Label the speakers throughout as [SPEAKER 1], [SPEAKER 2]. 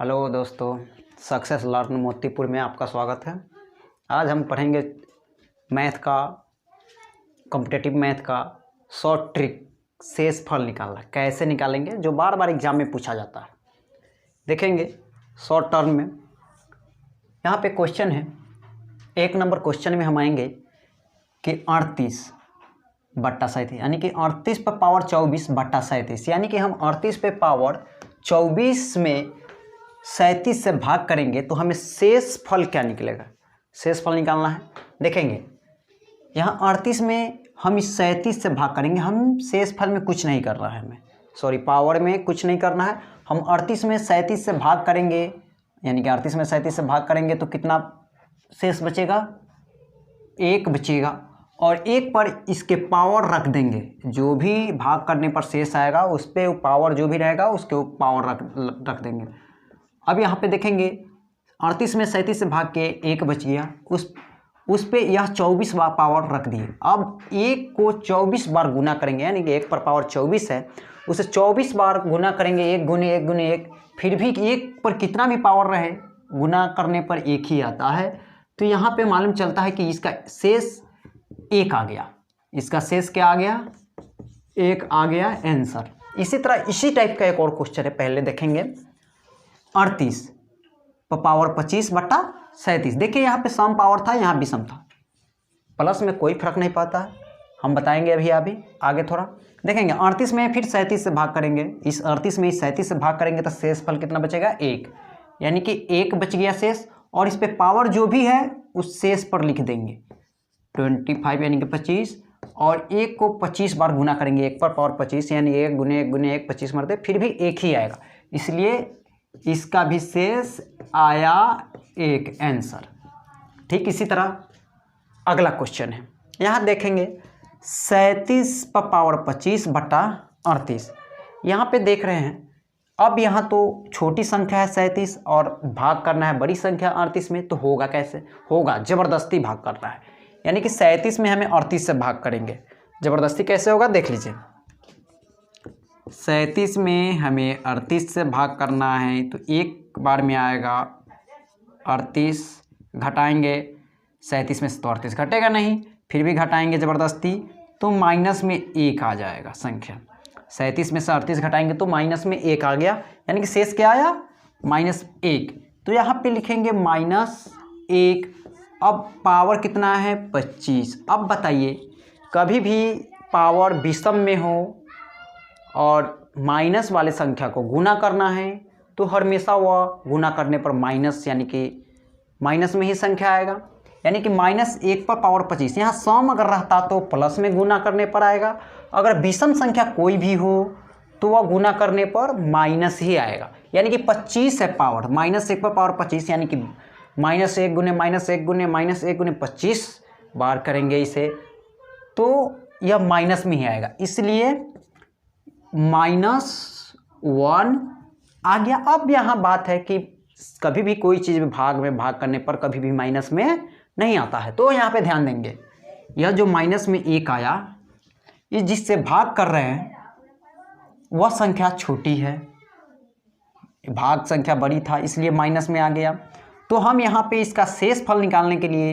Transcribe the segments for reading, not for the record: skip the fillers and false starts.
[SPEAKER 1] Hello दोस्तों, success learn Motipur में आपका स्वागत है। आज हम पढ़ेंगे मैथ का, कॉम्पिटिटिव मैथ का शॉर्ट ट्रिक, शेषफल निकालना कैसे निकालेंगे, जो बार बार एग्जाम में पूछा जाता है। देखेंगे शॉर्ट टर्म में। यहाँ पे क्वेश्चन है, 1 नंबर क्वेश्चन में हम आएंगे कि 38/37 यानी कि 38 पर पावर 24/37 यानी कि हम 38 पे पावर 24 में 37 से भाग करेंगे तो हमें शेष फल क्या निकलेगा, शेष फल निकालना है। देखेंगे यहाँ 38 में हम इस 37 से भाग करेंगे, हम शेष फल में कुछ नहीं करना है, हमें पावर में कुछ नहीं करना है। हम 38 में 37 से भाग करेंगे यानी कि 38 में 37 से भाग करेंगे तो कितना शेष बचेगा, 1 बचेगा। और 1 पर इसके पावर रख देंगे, जो भी भाग करने पर शेष आएगा उस पर पावर जो भी रहेगा उसके पावर रख देंगे। अब यहाँ पे देखेंगे 38 में 37 से भाग के 1 बच गया, उस पे यह 24 बार पावर रख दिए। अब 1 को 24 बार गुना करेंगे यानी कि 1 पर पावर 24 है, उसे 24 बार गुना करेंगे, 1 गुने 1 गुने 1, फिर भी 1 पर कितना भी पावर रहे गुना करने पर 1 ही आता है। तो यहाँ पे मालूम चलता है कि इसका शेष 1 आ गया, इसका शेष क्या आ गया, 1 आ गया आंसर। इसी तरह इसी टाइप का एक और क्वेश्चन है, पहले देखेंगे 38 पर पावर 25/37। देखिए यहाँ पे सम पावर था, यहाँ भी सम था, प्लस में कोई फर्क नहीं पड़ता है, हम बताएंगे अभी आगे थोड़ा। देखेंगे 38 में फिर 37 से भाग करेंगे, इस 38 में इस 37 से भाग करेंगे तो शेष फल कितना बचेगा, 1 यानी कि 1 बच गया शेष। और इस पे पावर जो भी है उस शेष पर लिख देंगे 25 यानी कि 25, और 1 को 25 बार गुना करेंगे, 1 पर पावर 25 यानी 1 गुने 1 गुने 1 25 मरते, फिर भी 1 ही आएगा, इसलिए इसका भी शेष आया 1 आंसर। ठीक इसी तरह अगला क्वेश्चन है, यहाँ देखेंगे 37 पर पावर 25/38। यहाँ पे देख रहे हैं, अब यहाँ तो छोटी संख्या है 37 और भाग करना है बड़ी संख्या 38 में, तो होगा कैसे, होगा ज़बरदस्ती भाग करना है, यानी कि 37 में हमें 38 से भाग करेंगे। ज़बरदस्ती कैसे होगा देख लीजिए, 37 में हमें 38 से भाग करना है तो एक बार में आएगा 38, घटाएंगे 37 में से तो 38 घटेगा नहीं, फिर भी घटाएंगे ज़बरदस्ती तो माइनस में 1 आ जाएगा संख्या। 37 में से 38 घटाएंगे तो माइनस में 1 आ गया, यानी कि शेष क्या आया, -1। तो यहाँ पे लिखेंगे -1। अब पावर कितना है, 25। अब बताइए, कभी भी पावर विषम में हो और माइनस वाले संख्या को गुना करना है तो हमेशा वह गुना करने पर माइनस यानी कि माइनस में ही संख्या आएगा, यानी कि -1 पर पावर 25। यहाँ सम अगर रहता तो प्लस में गुना करने पर आएगा, अगर विषम संख्या कोई भी हो तो वह गुना करने पर माइनस ही आएगा, यानी कि 25 है पावर, -1 पर पावर 25 यानी कि -1 गुने -1 गुने -1 गुने 25 बार करेंगे इसे तो यह माइनस में ही आएगा, इसलिए -1 आ गया। अब यहाँ बात है कि कभी भी कोई चीज़ भाग में भाग करने पर कभी भी माइनस में नहीं आता है, तो यहाँ पे ध्यान देंगे, यह जो माइनस में 1 आया, ये जिससे भाग कर रहे हैं वह संख्या छोटी है, भाग संख्या बड़ी था इसलिए माइनस में आ गया। तो हम यहाँ पे इसका शेष फल निकालने के लिए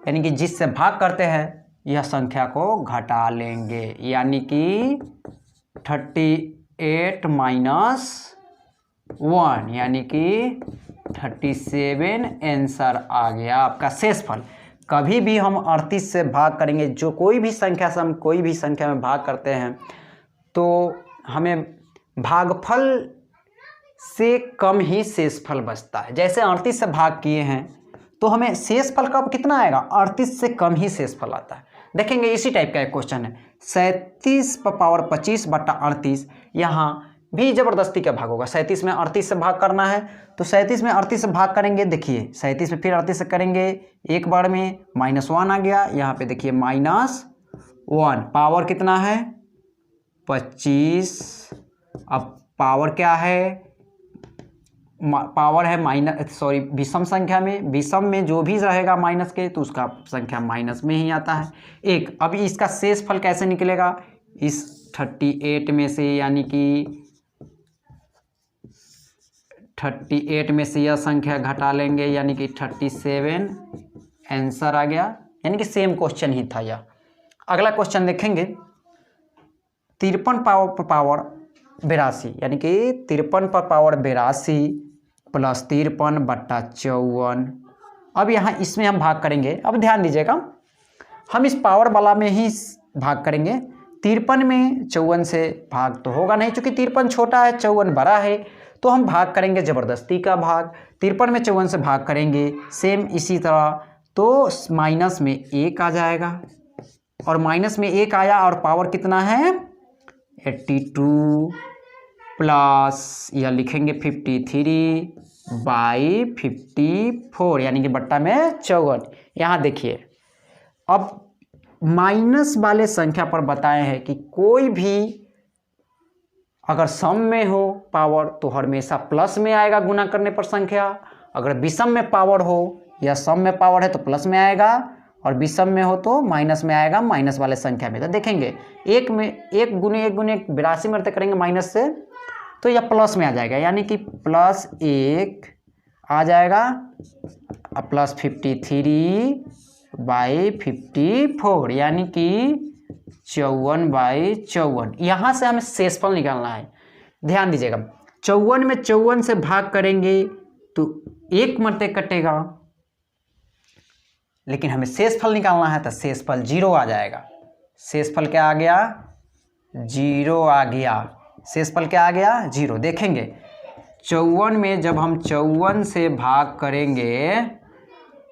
[SPEAKER 1] यानी कि जिससे भाग करते हैं यह संख्या को घटा लेंगे, यानी कि 38 - 1 यानी कि 37 आंसर आ गया आपका शेष फल। कभी भी हम 38 से भाग करेंगे, जो कोई भी संख्या से हम कोई भी संख्या में भाग करते हैं तो हमें भागफल से कम ही शेषफल बचता है। जैसे 38 से भाग किए हैं तो हमें शेषफल कब कितना आएगा, 38 से कम ही शेषफल आता है। देखेंगे इसी टाइप का एक क्वेश्चन है, 37 पर पावर 25/38। यहाँ भी ज़बरदस्ती का भाग होगा, 37 में 38 से भाग करना है तो 37 में 38 से भाग करेंगे, देखिए 37 में फिर 38 से करेंगे, एक बार में -1 आ गया, यहाँ पे देखिए -1, पावर कितना है 25। अब पावर क्या है, पावर है विषम संख्या में, विषम में जो भी रहेगा माइनस के तो उसका संख्या माइनस में ही आता है 1। अब इसका शेष फल कैसे निकलेगा, इस 38 में से यानी कि 38 में से यह संख्या घटा लेंगे यानी कि 37 आंसर आ गया, यानी कि सेम क्वेश्चन ही था यह। अगला क्वेश्चन देखेंगे 53 पर पावर 82 यानी कि 53 पर पावर 82 प्लस 53 बट्टा 54। अब यहाँ इसमें हम भाग करेंगे। अब ध्यान दीजिएगा, हम इस पावर वाला में ही भाग करेंगे। 53 में 54 से भाग तो होगा नहीं, क्योंकि 53 छोटा है 54 बड़ा है, तो हम भाग करेंगे ज़बरदस्ती का भाग। 53 में 54 से भाग करेंगे सेम इसी तरह, तो माइनस में 1 आ जाएगा, और माइनस में 1 आया और पावर कितना है 82 प्लस यह लिखेंगे 53/54 यानी कि बट्टा में 54। यहाँ देखिए, अब माइनस वाले संख्या पर बताए हैं कि कोई भी अगर सम में हो पावर तो हमेशा प्लस में आएगा गुना करने पर संख्या, अगर विषम में पावर हो या सम में पावर है तो प्लस में आएगा, और विषम में हो तो माइनस में आएगा माइनस वाले संख्या में। तो देखेंगे 1 में 1 गुने 82 मरते करेंगे माइनस से, तो यह प्लस में आ जाएगा, यानी कि +1 आ जाएगा प्लस 53/54 यानी कि 54/54। यहाँ से हमें शेषफल निकालना है। ध्यान दीजिएगा, 54 में 54 से भाग करेंगे तो 1 मरते कटेगा, लेकिन हमें शेषफल निकालना है तो शेषफल 0 आ जाएगा। शेषफल क्या आ गया 0 आ गया। शेषफल क्या आ गया 0। देखेंगे 54 में जब हम 54 से भाग करेंगे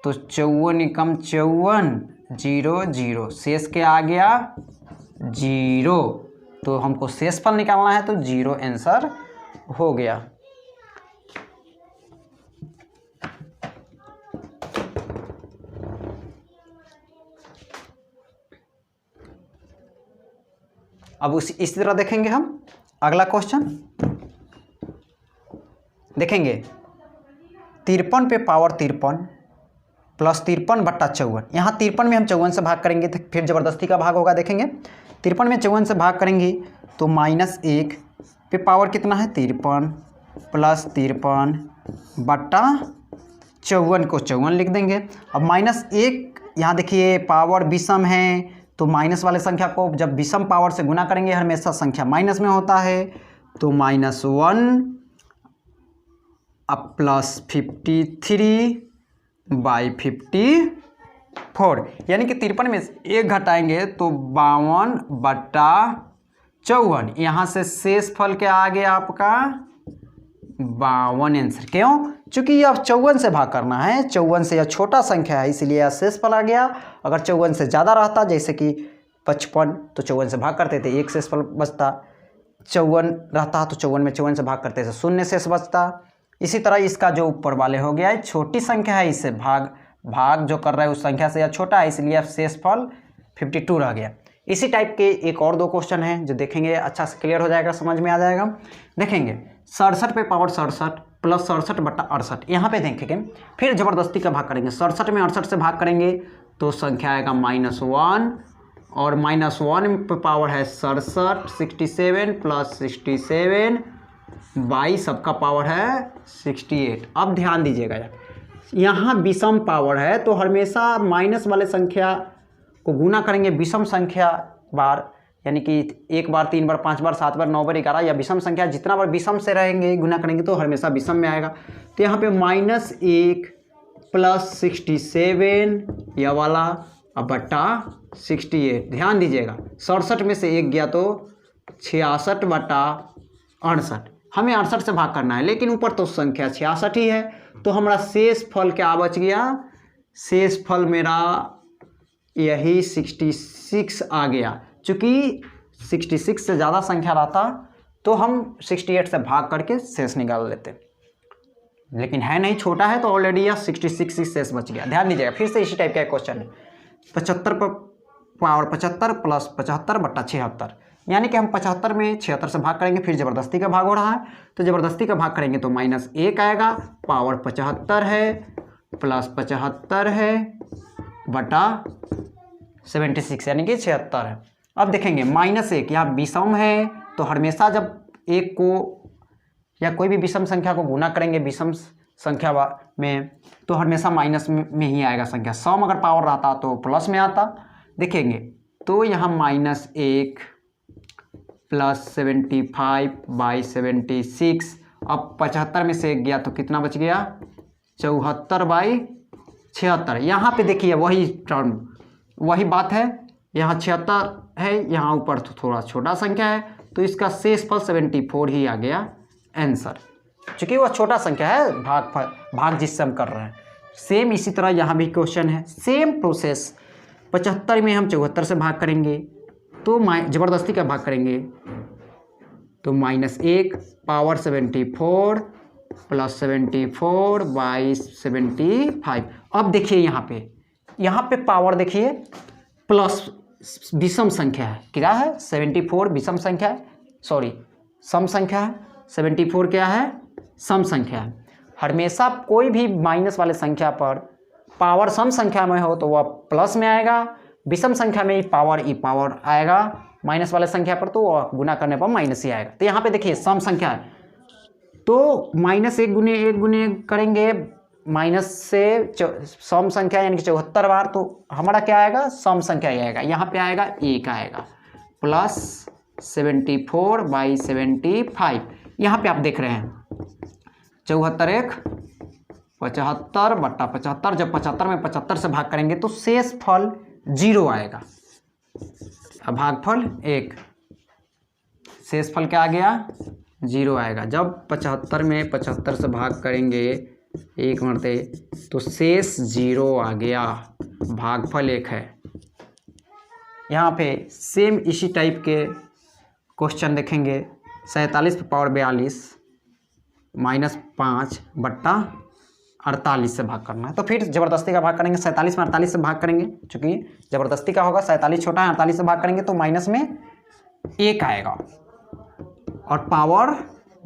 [SPEAKER 1] तो 54 एकम 54 0 0, शेष क्या आ गया 0, तो हमको शेषफल निकालना है तो 0 आंसर हो गया। अब इसी तरह देखेंगे हम अगला क्वेश्चन। देखेंगे 53 पे पावर 53 प्लस 53 बट्टा 54। यहाँ 53 में हम 54 से भाग करेंगे तो फिर ज़बरदस्ती का भाग होगा। देखेंगे 53 में 54 से भाग करेंगे तो -1 पे पावर कितना है 53 प्लस 53 बट्टा 54 को 54 लिख देंगे। अब -1 यहाँ देखिए पावर विषम है, तो माइनस वाले संख्या को जब विषम पावर से गुना करेंगे हमेशा संख्या माइनस में होता है, तो -1 अब प्लस 53/54 यानी कि 53 में 1 घटाएंगे तो 52/54। यहाँ से शेषफल क्या आ गया आपका 52 आंसर। क्यों? चूंकि ये अब 54 से भाग करना है, 54 से यह छोटा संख्या है इसलिए यह शेषफल आ गया। अगर 54 से ज़्यादा रहता जैसे कि 55 तो 54 से भाग करते थे 1 शेषफल बचता, 54 रहता तो 54 में 54 से भाग करते थे 0 शेष बचता। इसी तरह इसका जो ऊपर वाले हो गया है छोटी संख्या है, इससे भाग जो कर रहा है उस संख्या से यह छोटा है इसलिए शेषफल 52 रह गया। इसी टाइप के एक और 2 क्वेश्चन हैं जो देखेंगे, अच्छा से क्लियर हो जाएगा, समझ में आ जाएगा। देखेंगे 67 पे पावर 67 प्लस 67 बट्टा 68। यहाँ पे देखेंगे फिर ज़बरदस्ती का भाग करेंगे। 67 में 68 से भाग करेंगे तो संख्या आएगा -1, और -1 पे पावर है 67, 67 प्लस 67 22 सबका पावर है 68। अब ध्यान दीजिएगा, यहाँ विषम पावर है तो हमेशा माइनस वाले संख्या को गुना करेंगे विषम संख्या बार, यानी कि 1 बार 3 बार 5 बार 7 बार 9 बार 11 या विषम संख्या जितना बार विषम से रहेंगे गुना करेंगे तो हमेशा विषम में आएगा। तो यहाँ पे -1 प्लस 67 यह वाला अब बट्टा 68। ध्यान दीजिएगा 67 में से 1 गया तो 66 बट्टा 68। हमें 68 से भाग करना है लेकिन ऊपर तो संख्या 66 ही है, तो हमारा शेष फल क्या बच गया, शेष फल मेरा यही 66 आ गया। चूँकि 66 से ज़्यादा संख्या रहता तो हम 68 से भाग करके शेष निकाल लेते, लेकिन है नहीं, छोटा है तो ऑलरेडी यह 66 ही शेष बच गया। ध्यान दीजिएगा फिर से इसी टाइप का क्वेश्चन है। 75 पर पावर 75 प्लस 75 बट्टा 76, यानी कि हम 75 में 76 से भाग करेंगे, फिर ज़बरदस्ती का भाग हो रहा है तो ज़बरदस्ती का भाग करेंगे तो -1 आएगा, पावर 75 है प्लस 75 है बटा 76 यानी कि 76 है। अब देखेंगे -1 यहाँ विषम है तो हमेशा जब 1 को या कोई भी विषम संख्या को गुना करेंगे विषम संख्या में तो हमेशा माइनस में ही आएगा संख्या। सम अगर पावर रहता तो प्लस में आता। देखेंगे तो यहाँ -1 + 75/76। अब 75 में से 1 गया तो कितना बच गया? 74/76। यहाँ पे देखिए वही टर्म, वही बात है। यहाँ 76 है, यहाँ ऊपर तो थोड़ा छोटा संख्या है तो इसका शेषफल 74 ही आ गया आंसर, क्योंकि वह छोटा संख्या है, भाग जिससे हम कर रहे हैं। सेम इसी तरह यहाँ भी क्वेश्चन है, सेम प्रोसेस। 75 में हम 74 से भाग करेंगे तो ज़बरदस्ती का भाग करेंगे तो -1 पावर 74 + 74/75। अब देखिए यहाँ पे पावर देखिए प्लस विषम संख्या है, क्या है? 74 विषम संख्या है, सॉरी सम संख्या है। 74 क्या है? सम संख्या है। हमेशा कोई भी माइनस वाले संख्या पर पावर सम संख्या में हो तो वह प्लस में आएगा, विषम संख्या में पावर आएगा माइनस वाले संख्या पर तो वह गुना करने पर माइनस ही आएगा। तो यहाँ पे देखिए सम संख्या है तो -1 गुने 1 गुने करेंगे माइनस से सम संख्या यानी कि 74 बार, तो हमारा क्या आएगा? सम संख्या ही आएगा। यहाँ पे आएगा 1 आएगा प्लस 74/75। यहाँ पे आप देख रहे हैं 74 1 75/75। जब 75 में 75 से भाग करेंगे तो शेषफल 0 आएगा। अब भागफल 1, शेषफल क्या आ गया? 0 आएगा। जब 75 में 75 से भाग करेंगे 1 मरते तो शेष 0 आ गया, भागफल 1 है। यहाँ पे सेम इसी टाइप के क्वेश्चन देखेंगे। 47 पे पावर 42 -5/48 से भाग करना है तो फिर ज़बरदस्ती का भाग करेंगे। 47 में 48 से भाग करेंगे, चूँकि ज़बरदस्ती का होगा। 47 छोटा है, 48 से भाग करेंगे तो माइनस में 1 आएगा और पावर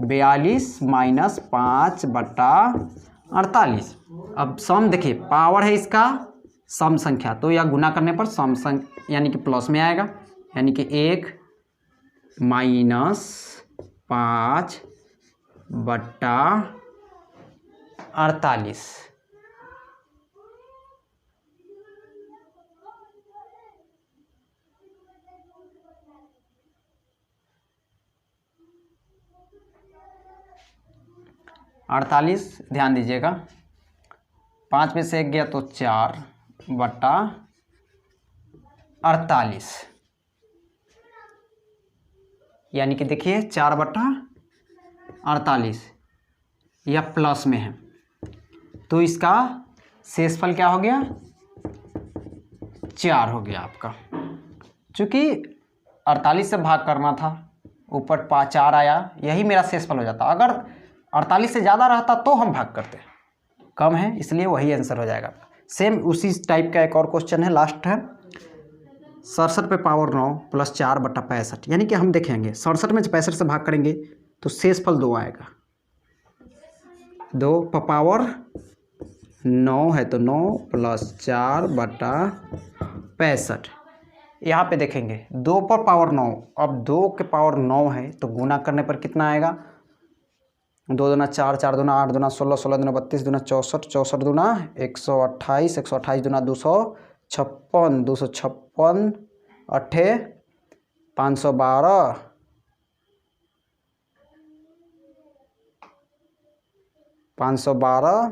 [SPEAKER 1] 42 -5/48। अब सम देखिए, पावर है इसका सम संख्या तो यह गुना करने पर सम संख्या यानी कि प्लस में आएगा, यानी कि 1 -5/48। ध्यान दीजिएगा, 5 में से 1 गया तो 4/48, यानी कि देखिए 4/48 यह प्लस में है तो इसका शेषफल क्या हो गया? 4 हो गया आपका। चूँकि 48 से भाग करना था, ऊपर 4 आया, यही मेरा शेषफल हो जाता। अगर 48 से ज़्यादा रहता तो हम भाग करते, कम है इसलिए वही आंसर हो जाएगा। सेम उसी टाइप का एक और क्वेश्चन है, लास्ट है। 67 पे पावर 9 + 4/65, यानी कि हम देखेंगे 67 में 65 से भाग करेंगे तो शेषफल 2 आएगा। 2 पर पावर 9 है तो 9 + 4/65। यहाँ पे देखेंगे 2 पर पावर 9, अब 2 के पावर 9 है तो गुना करने पर कितना आएगा? 2 दूना 4, 4 दूना 8, दूना 16, 16 दूना 32, दूना 64, 64 दूना 128, 128 दूना 256, 256 अट्ठे 512, 512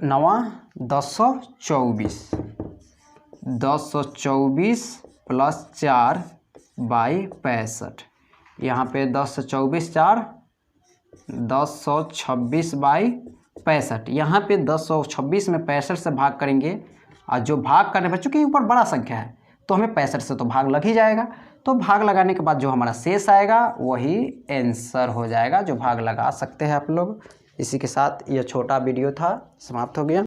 [SPEAKER 1] 9 1024, 1024 + 4/65। यहाँ पे 1024 4 1026/65। यहाँ पे 1026 में 65 से भाग करेंगे और जो भाग करने पर, चूँकि ऊपर बड़ा संख्या है तो हमें 65 से तो भाग लग ही जाएगा। तो भाग लगाने के बाद जो हमारा शेष आएगा वही आंसर हो जाएगा, जो भाग लगा सकते हैं आप लोग। इसी के साथ यह छोटा वीडियो था समाप्त हो गया।